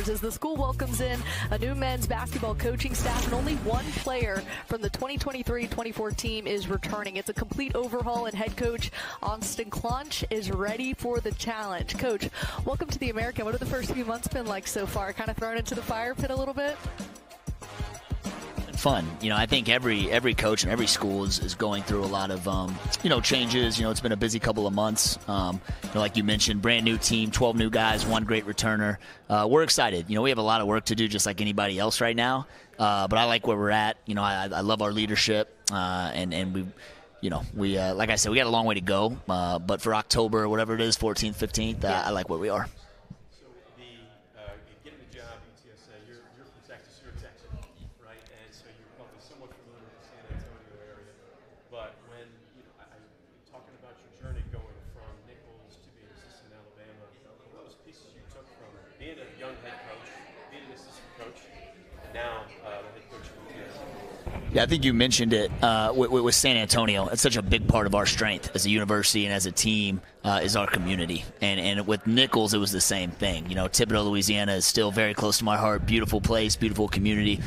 Roadrunners as the school welcomes in a new men's basketball coaching staff, and only one player from the 2023-24 team is returning. It's a complete overhaul, and head coach Austin Claunch is ready for the challenge. Coach, welcome to the American. What have the first few months been like so far? Kind of thrown into the fire pit a little bit? Fun. I think every coach and every school is going through a lot of, changes. It's been a busy couple of months. Like you mentioned, brand new team, 12 new guys, one great returner. We're excited. We have a lot of work to do just like anybody else right now. But I like where we're at. I love our leadership. And we like I said, we got a long way to go. But for October, whatever it is, 14th, 15th, I like where we are. Getting the job at UTSA, you're from Texas, you're a Texan, right? And so you're probably somewhat familiar with the San Antonio area. But when talking about your journey going from Nichols to being an assistant in Alabama, what those pieces you took from being a young head coach, being an assistant coach, and now the head coach of UTSA? Yeah, I think you mentioned it with San Antonio. It's such a big part of our strength as a university and as a team is our community. And with Nichols, it was the same thing. Thibodaux, Louisiana is still very close to my heart. Beautiful place, beautiful community.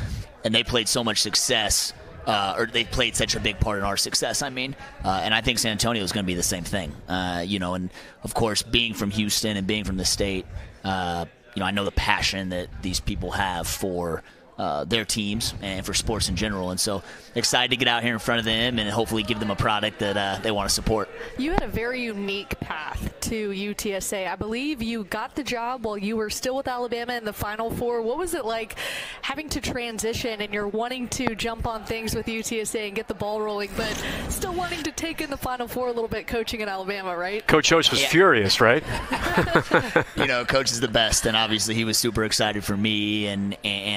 And they played so much success, or they played such a big part in our success, and I think San Antonio is going to be the same thing. And, of course, being from Houston and being from the state, I know the passion that these people have for their teams and for sports in general, and so excited to get out here in front of them and hopefully give them a product that they want to support. You had a very unique path to UTSA. I believe you got the job while you were still with Alabama in the Final Four. What was it like having to transition, and you're wanting to jump on things with UTSA and get the ball rolling, but still wanting to take in the Final Four a little bit, coaching in Alabama, right? Coach Oates was furious, right? Coach is the best, and obviously he was super excited for me and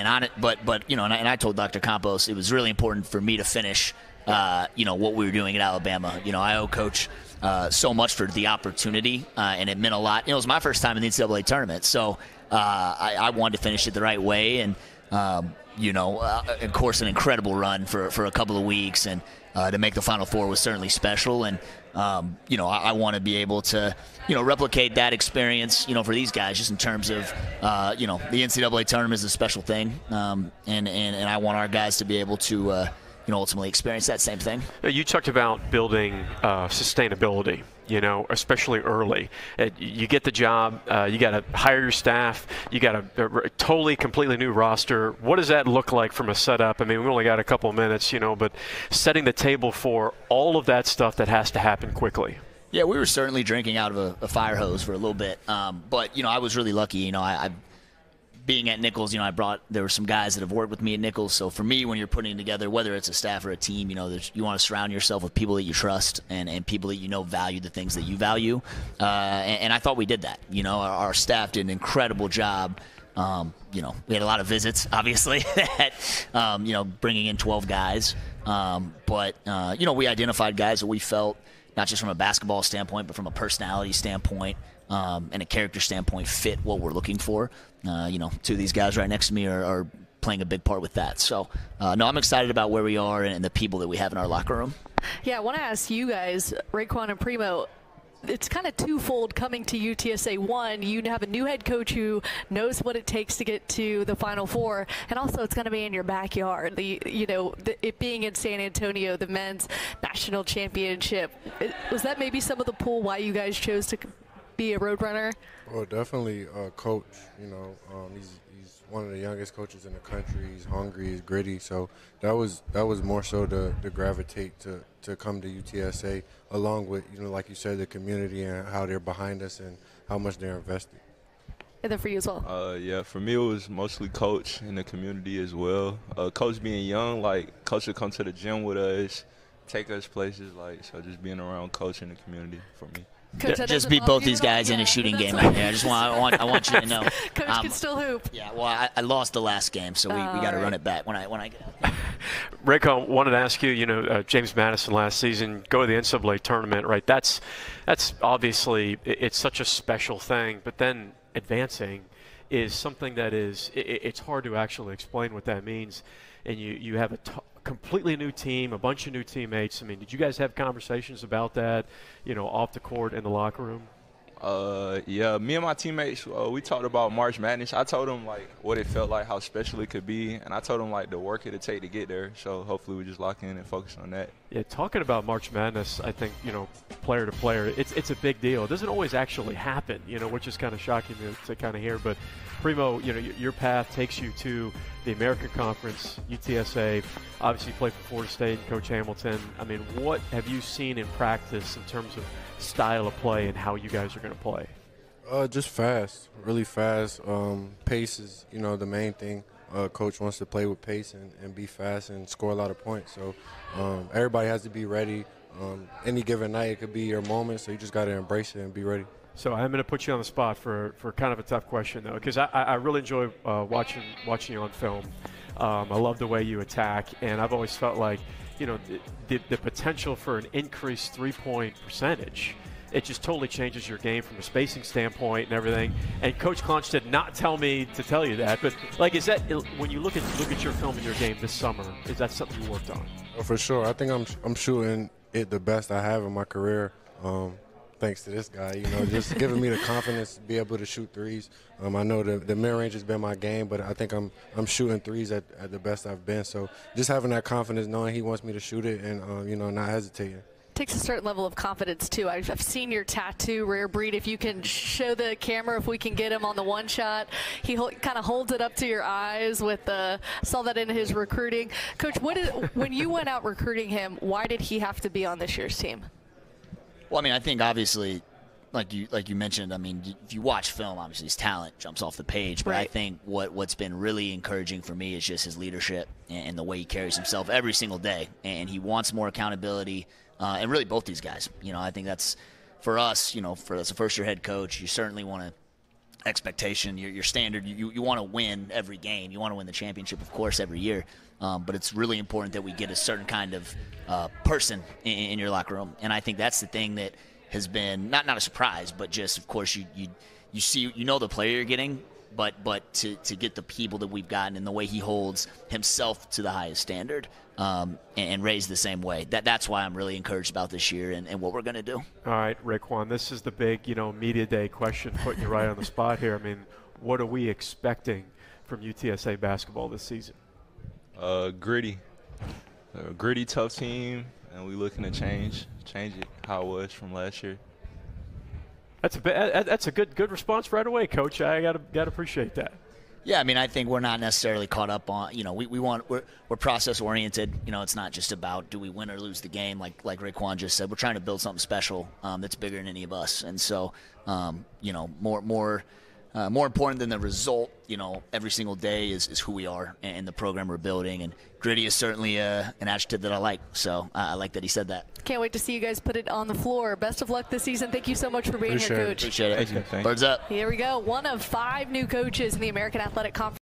on it, but and I told Dr. Campos it was really important for me to finish what we were doing at Alabama. I owe Coach so much for the opportunity, and it meant a lot. It was my first time in the NCAA tournament, so I wanted to finish it the right way, and of course an incredible run for a couple of weeks, and to make the Final Four was certainly special, and I want to be able to replicate that experience for these guys, just in terms of the NCAA tournament is a special thing, and I want our guys to be able to ultimately experience that same thing. You talked about building sustainability, especially early. You get the job, you got to hire your staff, you got a totally, completely new roster. What does that look like from a setup? I mean, we only got a couple of minutes, but setting the table for all of that stuff that has to happen quickly. Yeah, we were certainly drinking out of a fire hose for a little bit, but I was really lucky. I being at Nichols, there were some guys that have worked with me at Nichols. So for me, when you're putting together, whether it's a staff or a team, you want to surround yourself with people that you trust and people that value the things that you value. And I thought we did that. Our staff did an incredible job. We had a lot of visits, obviously, bringing in 12 guys. But we identified guys that we felt, not just from a basketball standpoint, but from a personality standpoint and a character standpoint, fit what we're looking for. Two of these guys right next to me are playing a big part with that. So, I'm excited about where we are and the people that we have in our locker room. Yeah, I want to ask you guys, Raekwon and Primo, it's kind of twofold coming to UTSA. One, you have a new head coach who knows what it takes to get to the Final Four, and also it's going to be in your backyard. It being in San Antonio, the men's national championship. Was that maybe some of the pull why you guys chose to be a Roadrunner? Well, definitely coach. He's one of the youngest coaches in the country. He's hungry, he's gritty. So that was more so to gravitate to come to UTSA, along with like you said, the community and how they're behind us and how much they're invested. And then for you as well. Yeah, for me it was mostly coach and the community as well. Coach being young, coach would come to the gym with us, take us places, so just being around coach and the community for me. Coach, just beat both these guys in a shooting game out there. I want you to know. Coach can still hoop. Yeah, well, I lost the last game, so we got to run it back when I get out. Raekwon, wanted to ask you, James Madison last season, go to the NCAA tournament, right? That's obviously, it's such a special thing, but then advancing is something that it's hard to actually explain what that means. And you have a completely new team, a bunch of new teammates. I mean, did you guys have conversations about that, off the court in the locker room? Yeah, me and my teammates, we talked about March Madness. I told them, like, what it felt like, how special it could be, and I told them, like, the work it'd take to get there. So hopefully we just lock in and focus on that. Yeah, talking about March Madness, I think, player to player, it's a big deal. It doesn't always actually happen, which is kind of shocking to kind of hear. But, Primo, your path takes you to the American Conference, UTSA. Obviously, you play for Florida State and Coach Hamilton. I mean, what have you seen in practice in terms of style of play and how you guys are going to play? Just fast, really fast. Pace is, the main thing. Coach wants to play with pace and be fast and score a lot of points. So everybody has to be ready. Any given night, it could be your moment, so you just got to embrace it and be ready. So I'm going to put you on the spot for kind of a tough question, though, because I really enjoy watching you on film. I love the way you attack, and I've always felt like, the potential for an increased three-point percentage, it just totally changes your game from a spacing standpoint and everything. And Coach Claunch did not tell me to tell you that, but is that when you look at your film in your game this summer, is that something you worked on? Oh, for sure. I think I'm shooting it the best I have in my career. Thanks to this guy, just giving me the confidence to be able to shoot threes. I know the mid-range has been my game, but I think I'm shooting threes at the best I've been. So just having that confidence, knowing he wants me to shoot it and, not hesitating. Takes a certain level of confidence, too. I've seen your tattoo, Rare Breed. If you can show the camera, if we can get him on the one shot. He kind of holds it up to your eyes with saw that in his recruiting. Coach, when you went out recruiting him, why did he have to be on this year's team? Well, I mean, I think obviously, like you mentioned, I mean, if you watch film, obviously his talent jumps off the page. But right. I think what's been really encouraging for me is just his leadership and the way he carries himself every single day. And he wants more accountability. And really both these guys. I think that's for us, as a first-year head coach, you certainly want to expectation, your standard. You want to win every game. You want to win the championship, of course, every year. But it's really important that we get a certain kind of person in your locker room. And I think that's the thing that has been not a surprise, but just, of course, you see, the player you're getting, but to get the people that we've gotten and the way he holds himself to the highest standard and raised the same way. That's why I'm really encouraged about this year and what we're going to do. All right, Raekwon, this is the big, media day question, putting you right on the spot here. I mean, what are we expecting from UTSA basketball this season? Gritty. A gritty, tough team, and we're looking to change it how it was from last year. That's a good response right away, Coach. I gotta appreciate that. Yeah, I mean, I think we're not necessarily caught up on, we're process oriented. It's not just about do we win or lose the game. Like Raekwon just said, we're trying to build something special that's bigger than any of us. And so, more important than the result, every single day is who we are and the program we're building. And gritty is certainly an adjective that I like. So I like that he said that. Can't wait to see you guys put it on the floor. Best of luck this season. Thank you so much for being here, Coach. Appreciate it. Thank you. Birds up. Here we go. One of 5 new coaches in the American Athletic Conference.